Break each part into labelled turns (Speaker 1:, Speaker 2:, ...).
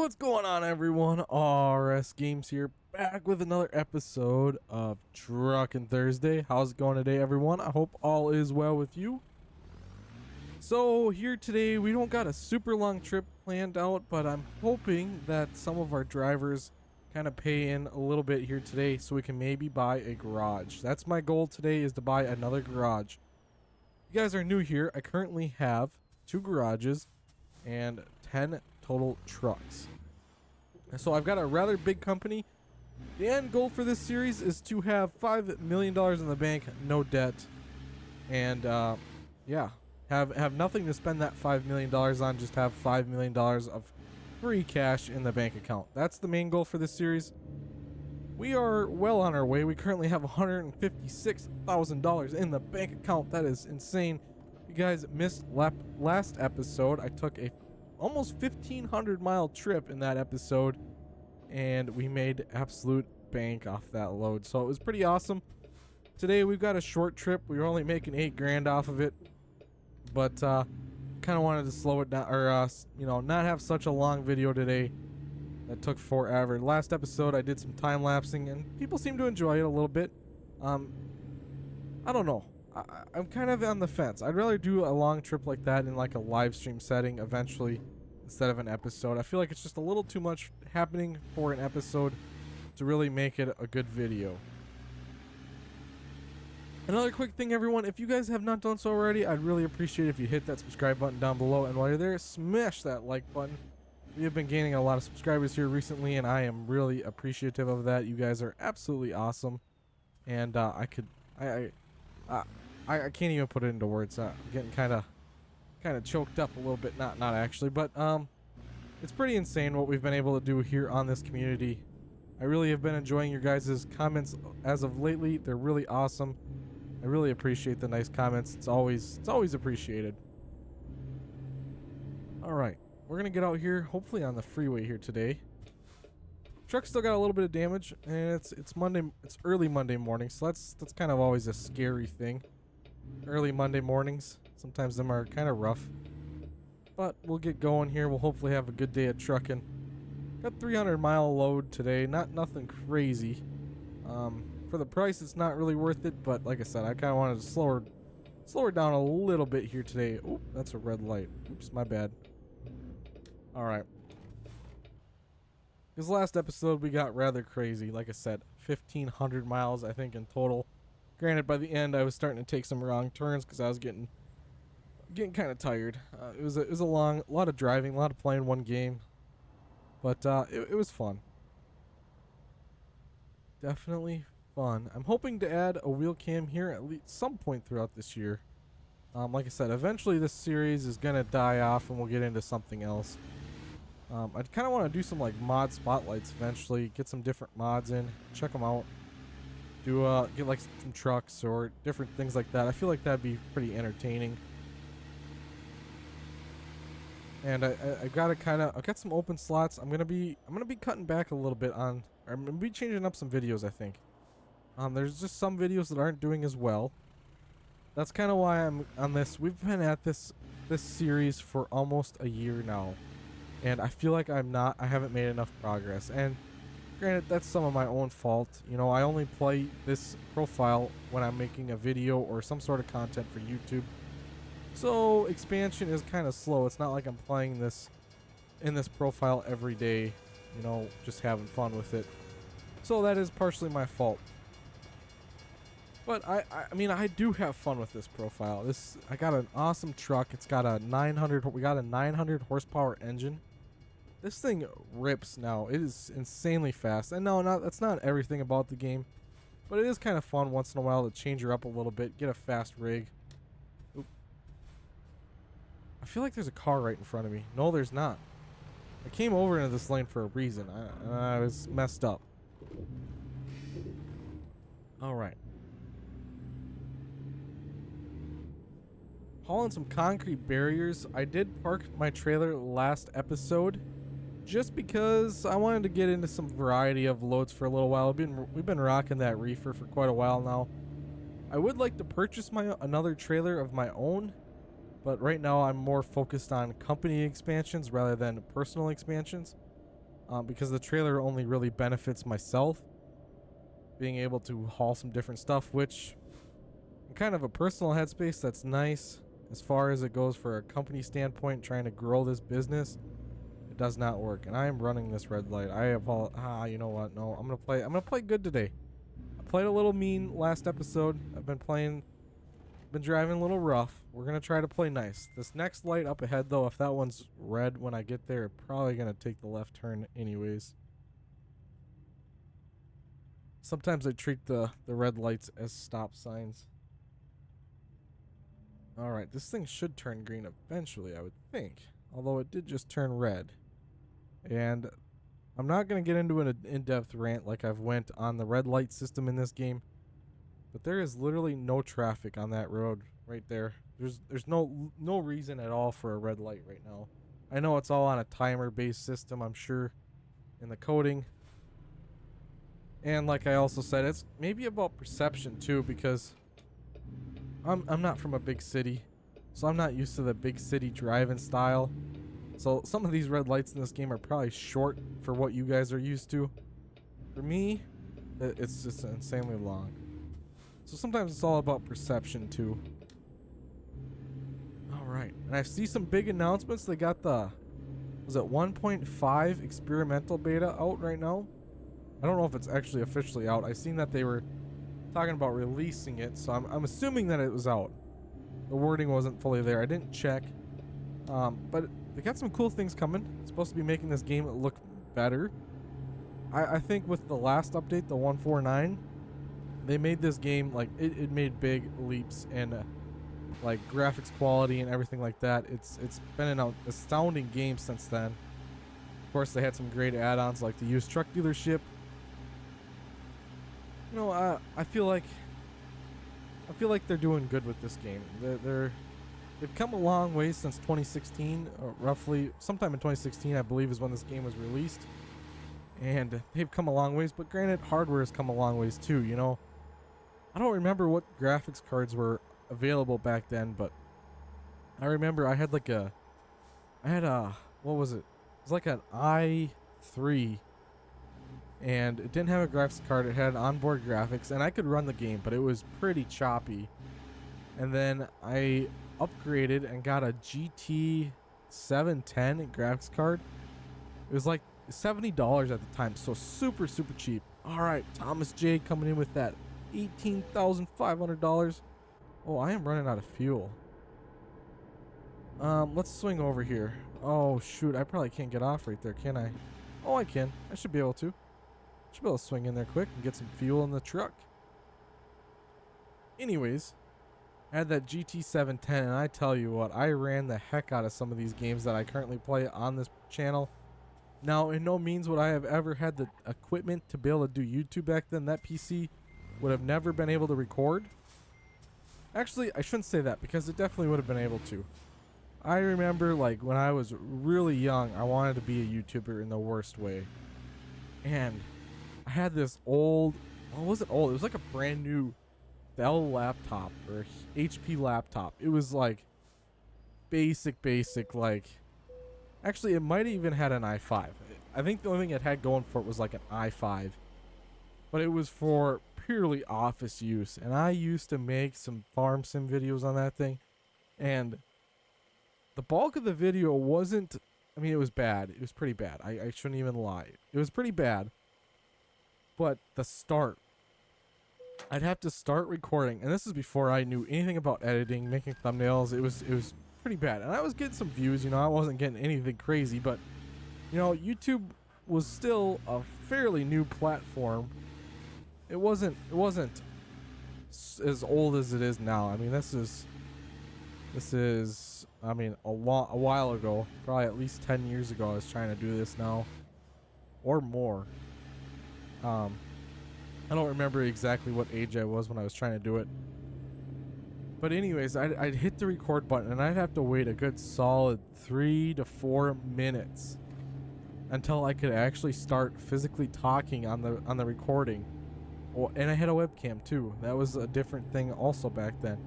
Speaker 1: What's going on, everyone? RS Games here, back with another episode of Truckin' Thursday. How's it going today, everyone? I hope all is well with you. So here today, we don't got a super long trip planned out, but I'm hoping that some of our drivers kind of pay in a little bit here today so we can maybe buy a garage. That's my goal today, is to buy another garage. If you guys are new here, I currently have 2 garages and 10 total trucks. So I've got a rather big company. The end goal for this series is to have $5 million in the bank, no debt, and yeah, have nothing to spend that $5 million on, just have $5 million of free cash in the bank account. That's the main goal for this series. We are well on our way. We currently have $156,000 in the bank account. That is insane. You guys missed last episode. I took a almost 1,500 mile trip in that episode, and we made absolute bank off that load. So it was pretty awesome. Today we've got a short trip. We were only making $8,000 off of it, but kind of wanted to slow it down, or not have such a long video today that took forever. Last episode I did some time lapsing and people seem to enjoy it a little bit. I don't know. I'm kind of on the fence. I'd rather do a long trip like that in like a live stream setting eventually instead of an episode. I feel like it's just a little too much happening for an episode to really make it a good video. Another quick thing, everyone, if you guys have not done so already, I'd really appreciate if you hit that subscribe button down below, and while you're there, smash that like button. We have been gaining a lot of subscribers here recently, and I am really appreciative of that. You guys are absolutely awesome, and I can't even put it into words. I'm getting kind of choked up a little bit. Not actually, but it's pretty insane what we've been able to do here on this community. I really have been enjoying your guys' comments as of lately. They're really awesome. I really appreciate the nice comments. It's always appreciated. All right, we're gonna get out here, hopefully on the freeway here today. Truck still got a little bit of damage, and it's Monday. It's early Monday morning, so that's kind of always a scary thing. Early Monday mornings, sometimes them are kind of rough, but we'll get going here. We'll hopefully have a good day of trucking. Got 300-mile load today, nothing crazy. For the price, it's not really worth it, but like I said, I kind of wanted to slow her down a little bit here today. Oop, that's a red light. Oops, my bad. All right. This last episode we got rather crazy. Like I said, 1,500 miles I think in total. Granted, by the end I was starting to take some wrong turns because I was getting kind of tired. It was a lot of driving, a lot of playing one game, but it was fun. Definitely fun. I'm hoping to add a wheel cam here at least some point throughout this year. Like I said, eventually this series is gonna die off and we'll get into something else. I kind of want to do some like mod spotlights eventually, get some different mods in, check them out, do get like some trucks or different things like that. I feel like that'd be pretty entertaining. And I gotta I've got some open slots. I'm gonna be cutting back a little bit on, or I'm gonna be changing up some videos, I think. There's just some videos that aren't doing as well. That's kind of why I'm on this. We've been at this series for almost a year now, and I feel like I haven't made enough progress. And granted, that's some of my own fault. You know, I only play this profile when I'm making a video or some sort of content for YouTube. So expansion is kind of slow. It's not like I'm playing this in this profile every day, you know, just having fun with it. So that is partially my fault. But I mean, I do have fun with this profile. I got an awesome truck. It's got a 900 horsepower engine. This thing rips now. It is insanely fast. And no, that's not everything about the game, but it is kind of fun once in a while to change her up a little bit, get a fast rig. Oop. I feel like there's a car right in front of me. No, there's not. I came over into this lane for a reason. I was messed up. All right. Hauling some concrete barriers. I did park my trailer last episode just because I wanted to get into some variety of loads for a little while. We've been rocking that reefer for quite a while now. I would like to purchase another trailer of my own, but right now I'm more focused on company expansions rather than personal expansions. because the trailer only really benefits myself, being able to haul some different stuff, which in kind of a personal headspace, that's nice. As far as it goes for a company standpoint, trying to grow this business, it does not work. And I am running this red light. You know what? No, I'm gonna play good today. I played a little mean last episode. I've been driving a little rough. We're gonna try to play nice. This next light up ahead, though, if that one's red when I get there, probably gonna take the left turn anyways. Sometimes I treat the red lights as stop signs. Alright, this thing should turn green eventually, I would think. Although it did just turn red. And I'm not going to get into an in-depth rant like I've went on the red light system in this game. But there is literally no traffic on that road right there. There's no reason at all for a red light right now. I know it's all on a timer-based system, I'm sure, in the coding. And like I also said, it's maybe about perception too, because I'm not from a big city, so I'm not used to the big city driving style. So some of these red lights in this game are probably short for what you guys are used to. For me, it's just insanely long. So sometimes it's all about perception too. Alright, and I see some big announcements. They got the, was it 1.5 experimental beta out right now? I don't know if it's actually officially out. I seen that they were talking about releasing it, so I'm assuming that it was out. The wording wasn't fully there. I didn't check. But they got some cool things coming. It's supposed to be making this game look better. I think with the last update, the 149, they made this game, like, it made big leaps in like graphics quality and everything like that. It's been an astounding game since then. Of course, they had some great add-ons like the used truck dealership. You know, I feel like they're doing good with this game. They've come a long way since 2016, or roughly sometime in 2016, I believe, is when this game was released. And they've come a long ways, but granted, hardware has come a long ways too. You know, I don't remember what graphics cards were available back then, but I remember I had what was it? It was like an i3. And it didn't have a graphics card. It had onboard graphics, and I could run the game, but it was pretty choppy. And then I upgraded and got a GT 710 graphics card. It was like $70 at the time, so super cheap. All right, Thomas J coming in with that $18,500. Oh, I am running out of fuel. Let's swing over here. Oh shoot, I probably can't get off right there, can I? Oh, I can. I should be able to. Should be able to swing in there quick and get some fuel in the truck. Anyways, I had that GT 710, and I tell you what, I ran the heck out of some of these games that I currently play on this channel. Now, in no means would I have ever had the equipment to be able to do YouTube back then. That PC would have never been able to record. Actually, I shouldn't say that, because it definitely would have been able to. I remember, like, when I was really young, I wanted to be a YouTuber in the worst way. And I had this old, well, it wasn't old, it was like a brand new Dell laptop or HP laptop. It was like basic, like, actually it might have even had an i5. I think the only thing it had going for it was like an i5, but it was for purely office use. And I used to make some farm sim videos on that thing, and the bulk of the video wasn't, I mean, it was bad. It was pretty bad. I shouldn't even lie. It was pretty bad. But the start, I'd have to start recording, and this is before I knew anything about editing, making thumbnails. It was pretty bad, and I was getting some views. You know, I wasn't getting anything crazy, but you know, YouTube was still a fairly new platform. It wasn't as old as it is now. I mean, this is I mean, a while ago, probably at least 10 years ago. I was trying to do this now, or more. I don't remember exactly what age I was when I was trying to do it. But anyways, I'd hit the record button, and I'd have to wait a good solid 3 to 4 minutes until I could actually start physically talking on the recording. Oh, and I had a webcam too. That was a different thing also back then.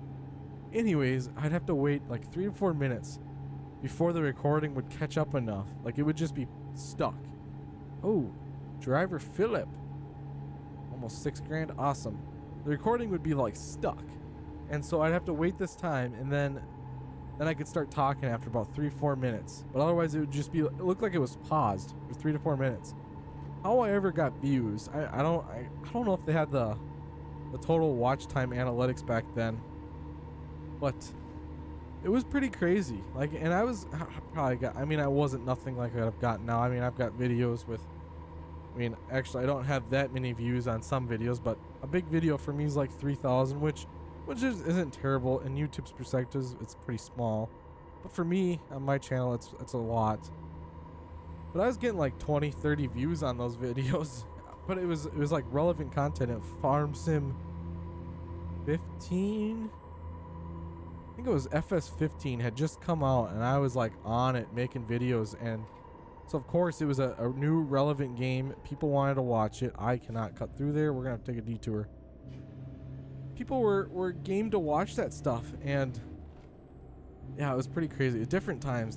Speaker 1: Anyways, I'd have to wait like 3 to 4 minutes before the recording would catch up enough. Like, it would just be stuck. Oh, driver Philip. Almost 6 grand. Awesome. The recording would be like stuck. And so I'd have to wait this time, and then I could start talking after about 3-4 minutes. But otherwise it would just be, it looked like it was paused for 3 to 4 minutes. How I ever got views, I don't know if they had the total watch time analytics back then. But it was pretty crazy. Like, and I probably got, I mean, I wasn't nothing like what I've got now. I mean, I've got videos with, I mean, actually I don't have that many views on some videos, but a big video for me is like 3,000, which isn't terrible. In YouTube's perspectives, it's pretty small. But for me, on my channel, it's a lot. But I was getting like 20, 30 views on those videos. But it was like relevant content at Farm Sim 15. I think it was FS15 had just come out, and I was like on it making videos, and so of course it was a new relevant game. People wanted to watch it. I cannot cut through there. We're gonna have to take a detour. People were game to watch that stuff, and yeah, it was pretty crazy. Different times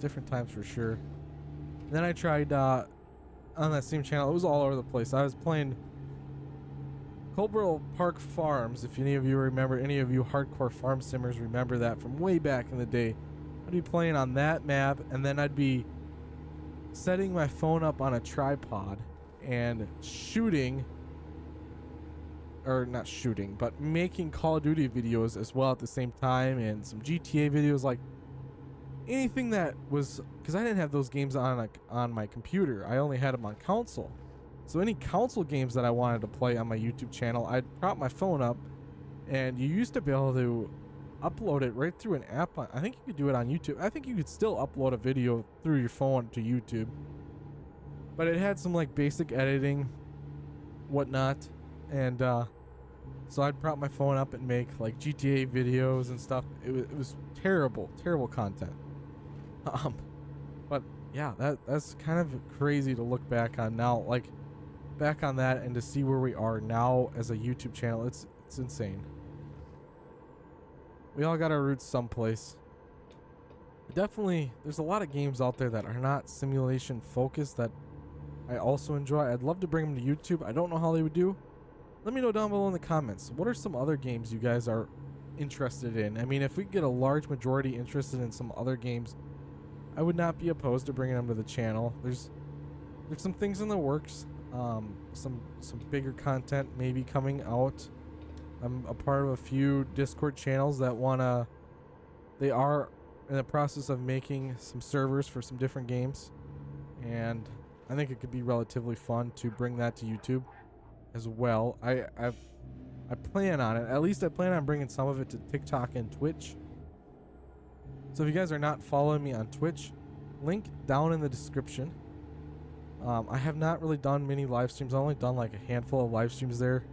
Speaker 1: for sure. And then I tried on that same channel. It was all over the place. I was playing Colbrell Park Farms. If any of you remember, any of you hardcore farm simmers remember that from way back in the day. I'd be playing on that map, and then I'd be setting my phone up on a tripod and shooting, or not shooting, but making Call of Duty videos as well at the same time, and some GTA videos, like anything that was, because I didn't have those games on my computer. I only had them on console. So any console games that I wanted to play on my YouTube channel, I'd prop my phone up, and you used to be able to upload it right through an app. I think you could do it on YouTube. I think you could still upload a video through your phone to YouTube, but it had some like basic editing, whatnot, and so I'd prop my phone up and make like GTA videos and stuff. It was terrible content. But yeah, that's kind of crazy to look back on now, like back on that, and to see where we are now as a YouTube channel. It's insane. We all got our roots someplace. Definitely, there's a lot of games out there that are not simulation focused that I also enjoy. I'd love to bring them to YouTube. I don't know how they would do. Let me know down below in the comments. What are some other games you guys are interested in? I mean, if we get a large majority interested in some other games, I would not be opposed to bringing them to the channel. There's some things in the works. Some bigger content maybe coming out. I'm a part of a few Discord channels that they are in the process of making some servers for some different games, and I think it could be relatively fun to bring that to YouTube as well. I plan on it. At least I plan on bringing some of it to TikTok and Twitch. So if you guys are not following me on Twitch, link down in the description. I have not really done many live streams. I've only done like a handful of live streams there.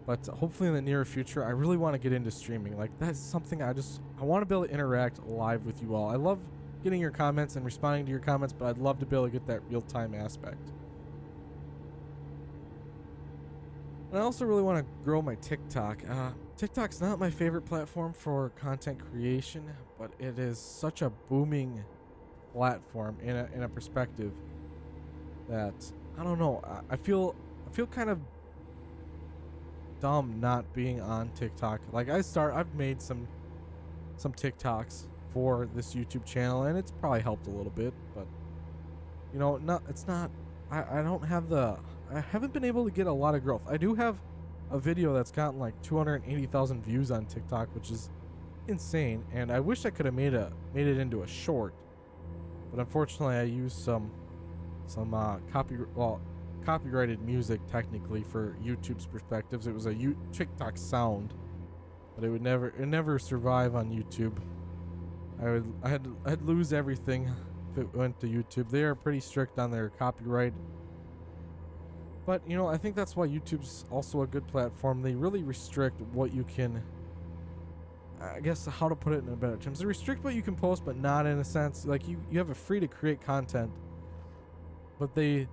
Speaker 1: But hopefully in the near future, I really want to get into streaming. Like, that's something I want to be able to interact live with you all. I love getting your comments and responding to your comments, but I'd love to be able to get that real-time aspect. And I also really want to grow my TikTok. TikTok's not my favorite platform for content creation, but it is such a booming platform in a perspective that, I don't know, I feel kind of dumb not being on TikTok. Like, I've made some TikToks for this YouTube channel, and it's probably helped a little bit, but you know, I haven't been able to get a lot of growth. I do have a video that's gotten like 280,000 views on TikTok, which is insane, and I wish I could have made it into a short, but unfortunately I used some copyrighted music technically for YouTube's perspectives. It was a TikTok sound, but it never survive on YouTube. I'd lose everything if it went to YouTube. They are pretty strict on their copyright. But you know, I think that's why YouTube's also a good platform. They really restrict what you can, I guess how to put it in a better terms. They restrict what you can post, but not in a sense like you have a free to create content, but they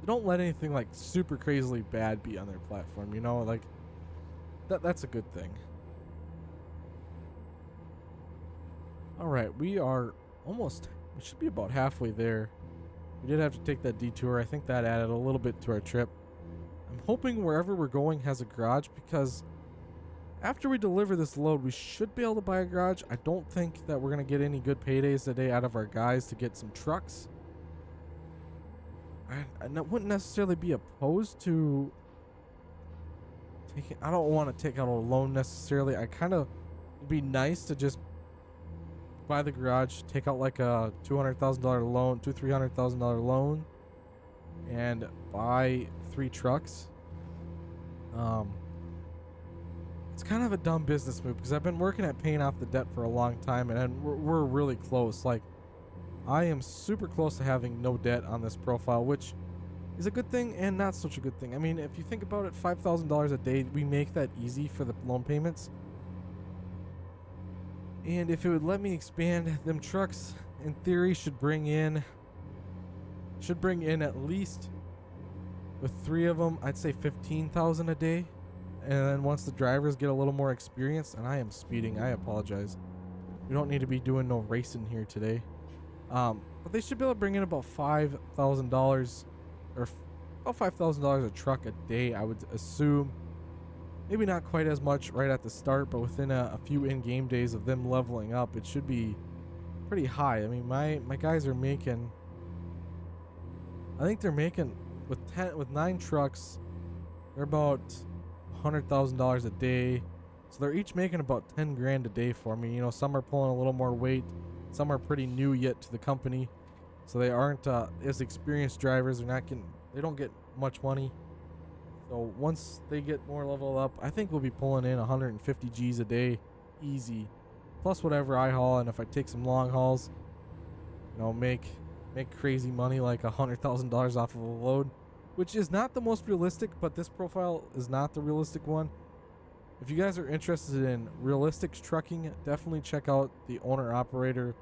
Speaker 1: don't let anything like super crazily bad be on their platform, you know, like that's a good thing. All right, we should be about halfway there. We did have to take that detour. I think that added a little bit to our trip. I'm hoping wherever we're going has a garage, because after we deliver this load, we should be able to buy a garage. I don't think that we're going to get any good paydays today out of our guys to get some trucks. I wouldn't necessarily be opposed to taking... I don't want to take out a loan necessarily. I kind of... It'd be nice to just buy the garage, take out like a $200,000 loan, $300,000 loan, and buy 3 trucks. It's kind of a dumb business move, because I've been working at paying off the debt for a long time, and we're really close. Like, I am super close to having no debt on this profile, which is a good thing and not such a good thing. I mean, if you think about it, $5,000 a day, we make that easy for the loan payments. And if it would let me expand, them trucks, in theory, should bring in at least, with 3 of them, I'd say $15,000 a day. And then once the drivers get a little more experience, and I am speeding, I apologize. We don't need to be doing no racing here today. But they should be able to bring in about $5,000, or about $5,000 a truck a day, I would assume. Maybe not quite as much right at the start, but within a few in-game days of them leveling up, it should be pretty high. I mean, my guys are making... I think they're making, with 9 trucks, they're about $100,000 a day. So they're each making about 10 grand a day for me. You know, some are pulling a little more weight. Some are pretty new yet to the company. So they aren't as experienced drivers. They don't get much money. So once they get more leveled up, I think we'll be pulling in 150 G's a day, easy. Plus whatever I haul, and if I take some long hauls, you know, make crazy money like $100,000 off of a load, which is not the most realistic, but this profile is not the realistic one. If you guys are interested in realistic trucking, definitely check out the owner-operator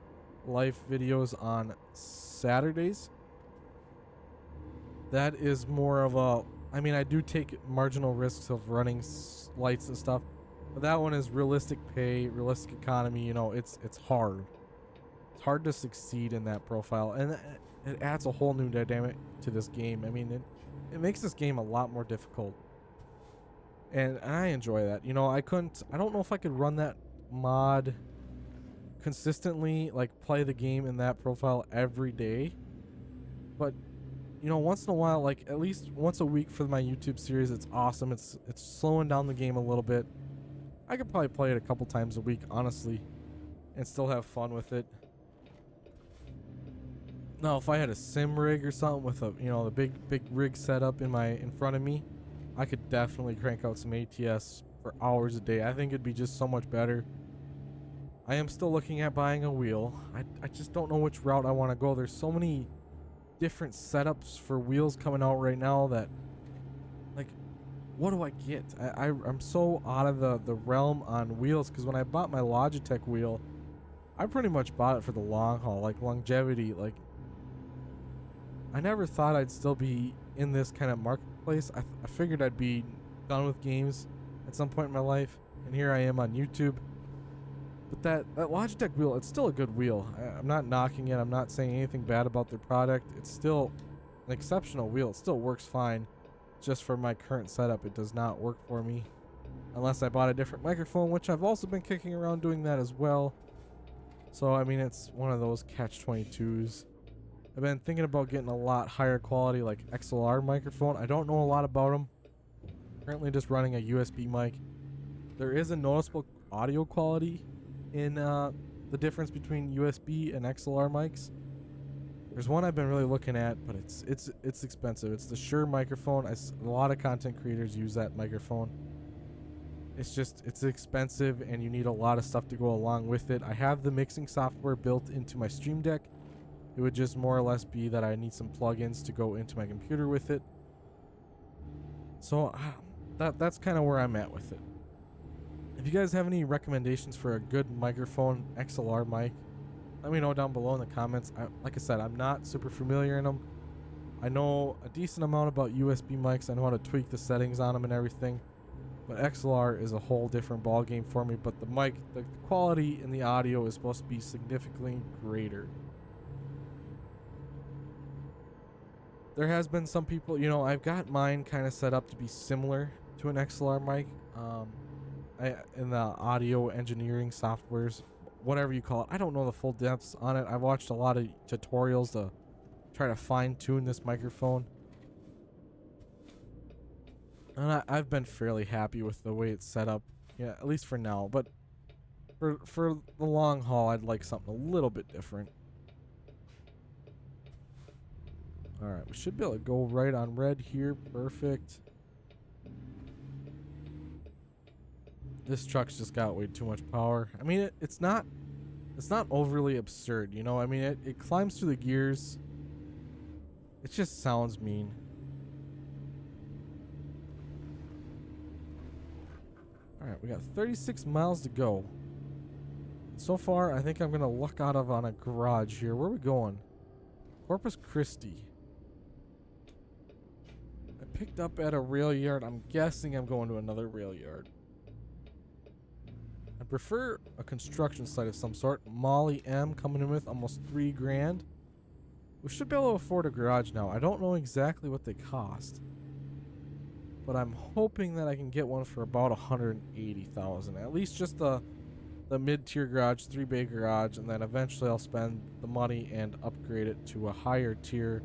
Speaker 1: life videos on Saturdays. That is more of a... I mean, I do take marginal risks of running lights and stuff, but that one is realistic pay, realistic economy. You know, it's hard. It's hard to succeed in that profile, and it adds a whole new dynamic to this game. I mean, it makes this game a lot more difficult, and I enjoy that. You know, I don't know if I could run that mod consistently, like play the game in that profile every day, but you know, once in a while, like at least once a week for my YouTube series, it's awesome. It's slowing down the game a little bit. I could probably play it a couple times a week, honestly, and still have fun with it. Now, if I had a sim rig or something with a, you know, the big rig setup in front of me, I could definitely crank out some ATS for hours a day. I think it'd be just so much better. I am still looking at buying a wheel. I just don't know which route I want to go. There's so many different setups for wheels coming out right now that, like, what do I get? I'm so out of the realm on wheels, because when I bought my Logitech wheel, I pretty much bought it for the long haul, like longevity. Like, I never thought I'd still be in this kind of marketplace. I figured I'd be done with games at some point in my life, and here I am on YouTube. But that Logitech wheel, it's still a good wheel. I'm not knocking it. I'm not saying anything bad about their product. It's still an exceptional wheel. It still works fine. Just for my current setup, it does not work for me. Unless I bought a different microphone, which I've also been kicking around doing that as well. So, I mean, it's one of those catch-22s. I've been thinking about getting a lot higher quality, like XLR microphone. I don't know a lot about them. Currently just running a USB mic. There is a noticeable audio quality in the difference between USB and XLR mics. There's one I've been really looking at, but it's expensive. It's the Shure microphone. A lot of content creators use that microphone. It's expensive, and you need a lot of stuff to go along with it. I have the mixing software built into my Stream Deck. It would just more or less be that I need some plugins to go into my computer with it. So that's kind of where I'm at with it. If you guys have any recommendations for a good microphone, XLR mic, let me know down below in the comments. Like I said, I'm not super familiar in them. I know a decent amount about USB mics. I know how to tweak the settings on them and everything. But XLR is a whole different ball game for me. But the mic, the quality in the audio is supposed to be significantly greater. there has been some people, you know, I've got mine kind of set up to be similar to an XLR mic. In the audio engineering softwares, whatever you call it. I don't know the full depths on it. I've watched a lot of tutorials to try to fine tune this microphone. And I've been fairly happy with the way it's set up. Yeah, at least for now. But for the long haul, I'd like something a little bit different. Alright, we should be able to go right on red here. Perfect. This truck's just got way too much power. I mean, it's not overly absurd, you know? I mean, it climbs through the gears. It just sounds mean. Alright, we got 36 miles to go. So far, I think I'm going to luck out of on a garage here. Where are we going? Corpus Christi. I picked up at a rail yard. I'm guessing I'm going to another rail yard. I prefer a construction site of some sort. Molly M coming in with almost $3,000. We should be able to afford a garage now. I don't know exactly what they cost, but I'm hoping that I can get one for about $180,000. At least just the mid-tier garage, 3-bay garage, and then eventually I'll spend the money and upgrade it to a higher tier.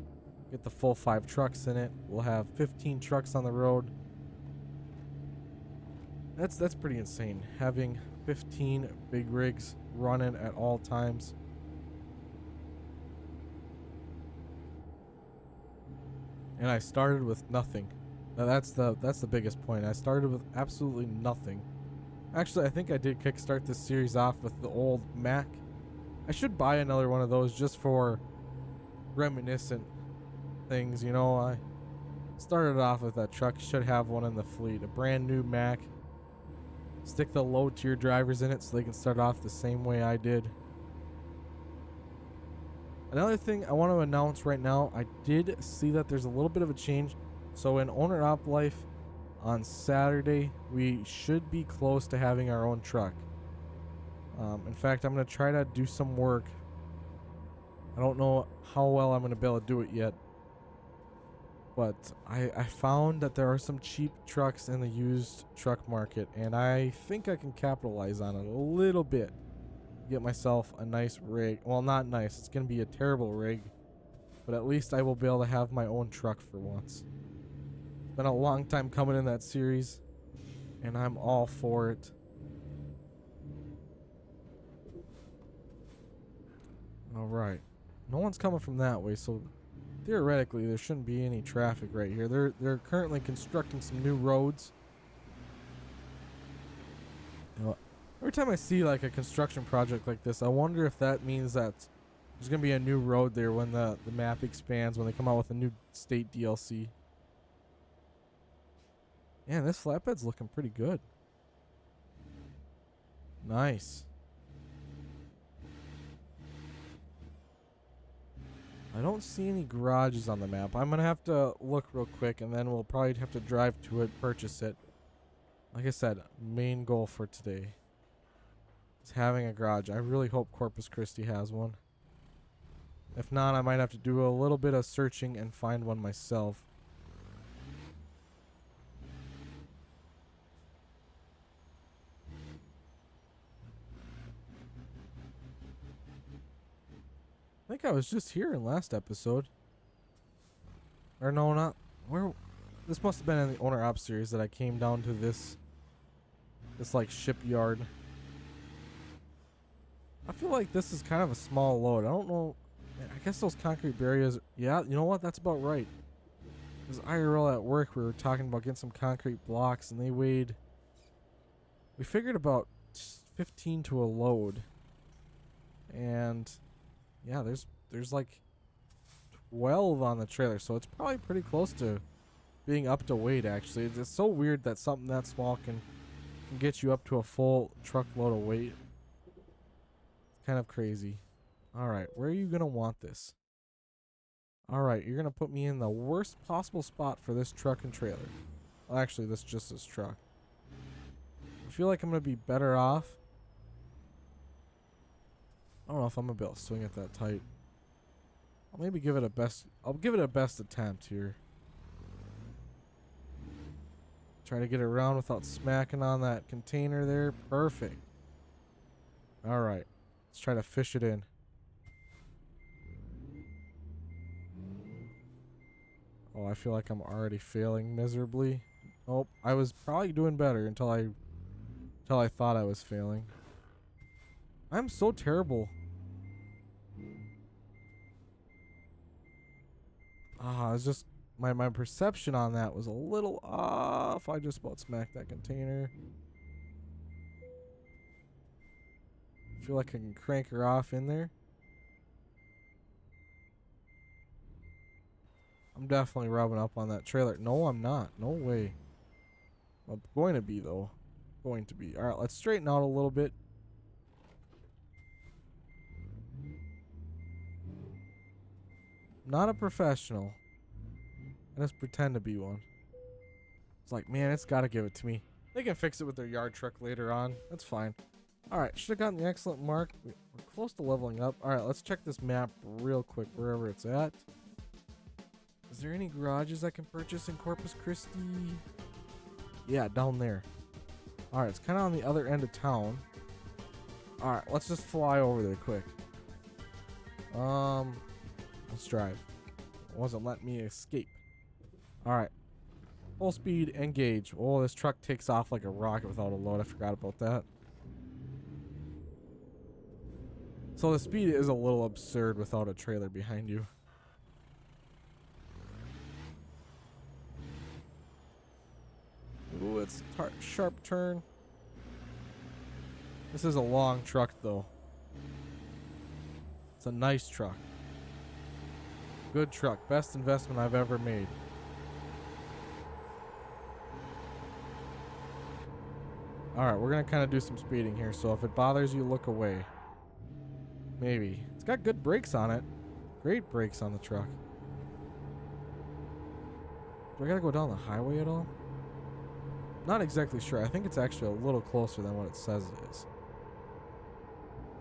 Speaker 1: Get the full 5 trucks in it. We'll have 15 trucks on the road. That's pretty insane, having 15 big rigs running at all times. And I started with nothing. Now that's the biggest point. I started with absolutely nothing. Actually, I think I did kickstart this series off with the old Mac. I should buy another one of those just for reminiscent things, you know. I started off with that truck. Should have one in the fleet. A brand new Mac. Stick the low tier drivers in it so they can start off the same way I did. Another thing I want to announce right now, I did see that there's a little bit of a change. So in Owner Op Life on Saturday, we should be close to having our own truck. In fact, I'm going to try to do some work. I don't know how well I'm going to be able to do it yet. But I found that there are some cheap trucks in the used truck market, and I think I can capitalize on it a little bit. Get myself a nice rig. Well, not nice. It's going to be a terrible rig. But at least I will be able to have my own truck for once. It's been a long time coming in that series, and I'm all for it. Alright. No one's coming from that way, so theoretically there shouldn't be any traffic right here. They're currently constructing some new roads. You know, every time I see like a construction project like this, I wonder if that means that there's gonna be a new road there when the map expands, when they come out with a new state DLC. Man, this flatbed's looking pretty good. Nice. I don't see any garages on the map. I'm gonna have to look real quick, and then we'll probably have to drive to it, purchase it. Like I said, main goal for today is having a garage. I really hope Corpus Christi has one. If not, I might have to do a little bit of searching and find one myself. I think I was just here in last episode. Or no, not where. This must have been in the Owner Op series that I came down to this like shipyard. I feel like this is kind of a small load. I don't know. I guess those concrete barriers. Yeah, you know what? That's about right. Because IRL at work, we were talking about getting some concrete blocks, and they weighed. We figured about 15 to a load. And yeah, there's like 12 on the trailer, so it's probably pretty close to being up to weight. Actually, it's so weird that something that small can get you up to a full truckload of weight. It's kind of crazy. All right, where are you gonna want this? All right, you're gonna put me in the worst possible spot for this truck and trailer. Well, actually, this truck. I feel like I'm gonna be better off. I don't know if I'm gonna be able to swing it that tight. I'll maybe give it a best. I'll give it a best attempt here. Try to get it around without smacking on that container there. Perfect. All right. Let's try to fish it in. Oh, I feel like I'm already failing miserably. Oh, I was probably doing better until I thought I was failing. I'm so terrible. It's just my perception on that was a little off. I just about smacked that container. I feel like I can crank her off in there. I'm definitely rubbing up on that trailer. No, I'm not. No way. I'm going to be, though. Going to be. All right, let's straighten out a little bit. Not a professional. I just pretend to be one. It's like, man, it's got to give it to me. They can fix it with their yard truck later on. That's fine. All right, should have gotten the excellent mark. We're close to leveling up. All right, let's check this map real quick, wherever it's at. Is there any garages I can purchase in Corpus Christi? Yeah, down there. All right, it's kind of on the other end of town. All right, let's just fly over there quick. Let's drive. It wasn't letting me escape. All right. Full speed, engage. Oh, this truck takes off like a rocket without a load. I forgot about that. So the speed is a little absurd without a trailer behind you. Ooh, it's a sharp turn. This is a long truck, though. It's a nice truck. Good truck. Best investment I've ever made. Alright, we're going to kind of do some speeding here, so if it bothers you, look away. Maybe. It's got good brakes on it. Great brakes on the truck. Do I got to go down the highway at all? Not exactly sure. I think it's actually a little closer than what it says it is.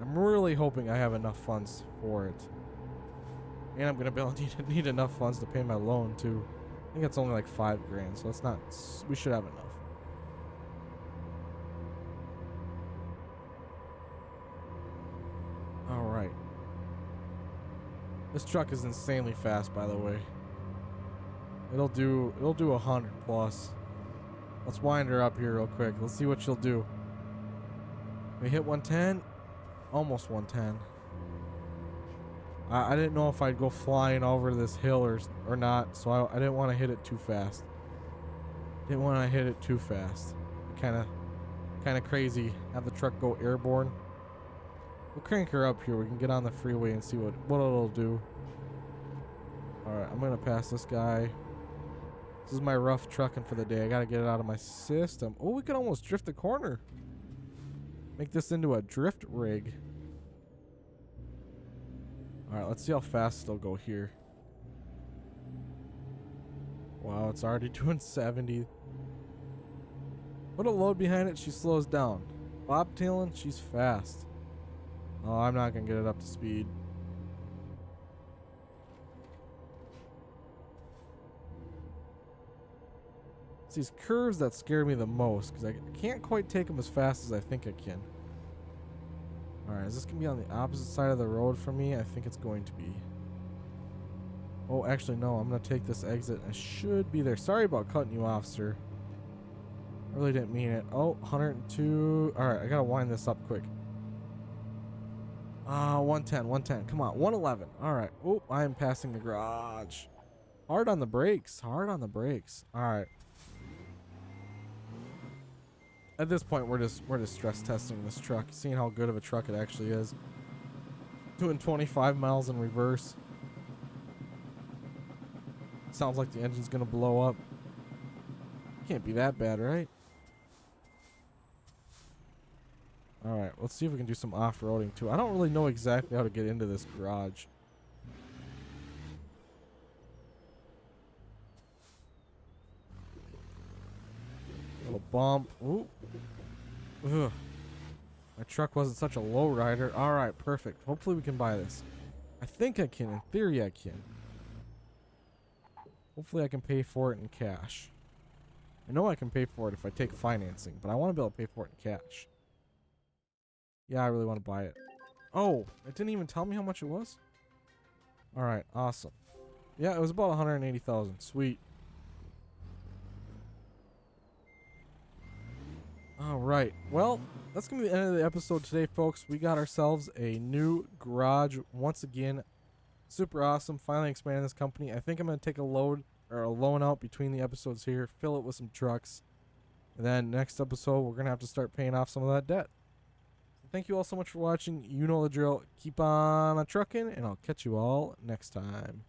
Speaker 1: I'm really hoping I have enough funds for it. And I'm going to be able to need enough funds to pay my loan, too. I think it's only like $5 grand, so it's not... We should have enough. Alright. This truck is insanely fast, by the way. It'll do 100 plus. Let's wind her up here real quick. Let's see what she'll do. We hit 110. Almost 110. I didn't know if I'd go flying over this hill or not, so I didn't want to hit it too fast. Didn't want to hit it too fast. Kind of crazy. Have the truck go airborne. We'll crank her up here. We can get on the freeway and see what it'll do. Alright, I'm going to pass this guy. This is my rough trucking for the day. I got to get it out of my system. Oh, we can almost drift the corner. Make this into a drift rig. Alright, let's see how fast it'll go here. Wow, it's already doing 70. Put a load behind it, she slows down. Bobtailing, she's fast. Oh, I'm not going to get it up to speed. It's these curves that scare me the most, because I can't quite take them as fast as I think I can. Alright, is this going to be on the opposite side of the road from me? I think it's going to be. Oh, actually, no. I'm going to take this exit. I should be there. Sorry about cutting you off, sir. I really didn't mean it. Oh, 102. Alright, I got to wind this up quick. 110. Come on, 111. Alright. Oh, I am passing the garage. Hard on the brakes. Alright. At this point, we're just stress testing this truck, seeing how good of a truck it actually is. Doing 25 miles in reverse. Sounds like the engine's gonna blow up. Can't be that bad, right? Alright, let's see if we can do some off-roading too. I don't really know exactly how to get into this garage. Little bump. Ooh. Ugh. My truck wasn't such a low rider. Alright, perfect. Hopefully we can buy this. I think I can. In theory, I can. Hopefully, I can pay for it in cash. I know I can pay for it if I take financing, but I want to be able to pay for it in cash. Yeah, I really want to buy it. Oh, it didn't even tell me how much it was? Alright, awesome. Yeah, it was about 180,000. Sweet. Alright, well, that's going to be the end of the episode today, folks. We got ourselves a new garage once again. Super awesome. Finally expanding this company. I think I'm going to take a loan out between the episodes here, fill it with some trucks. And then next episode, we're going to have to start paying off some of that debt. So thank you all so much for watching. You know the drill. Keep on trucking, and I'll catch you all next time.